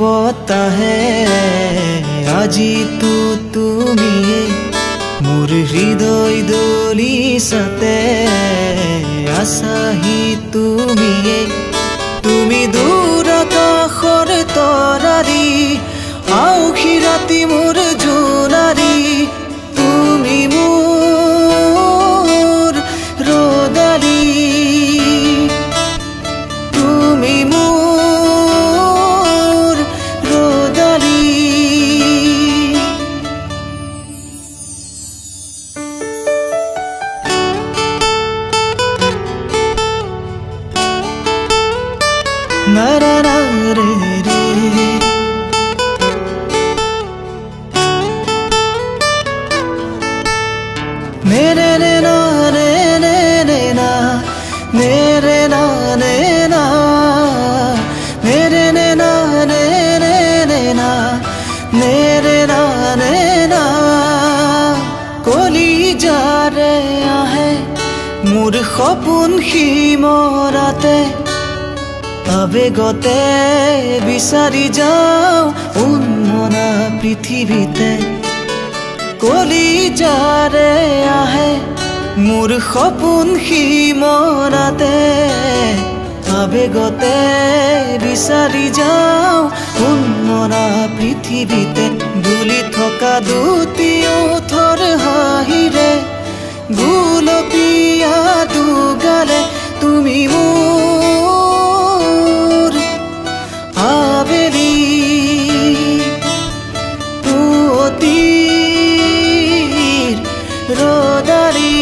বতাহে আজিতো তুমি মোৰ হৃদয় দলিছাতে আছাহি তুমি দূৰ আকাশৰ তৰাৰী আউখি ৰাতি মোৰ জোনাৰী তুমি মোৰ ৰদাৰী তুমি মোৰ ৰদাৰী na na na re re mere ne na re ne ne na mere na ne na mere ne na re ne ne na mere na ne na koli jare ahe mur khopun khimorate আবেগতে বিচাৰি যাওঁ উন্মনা পৃথিৱীতে কলিজাৰে আহে মোৰ সপোন সিমৰাতে আবেগতে বিচাৰি যাওঁ উন্মনা পৃথিৱীতে দুলি থকা দুটি ওঠৰ হাঁহিৰে গুলপীয়া দুগালে তুমি মোৰ আবেলি পুৱতিৰ ৰদাৰী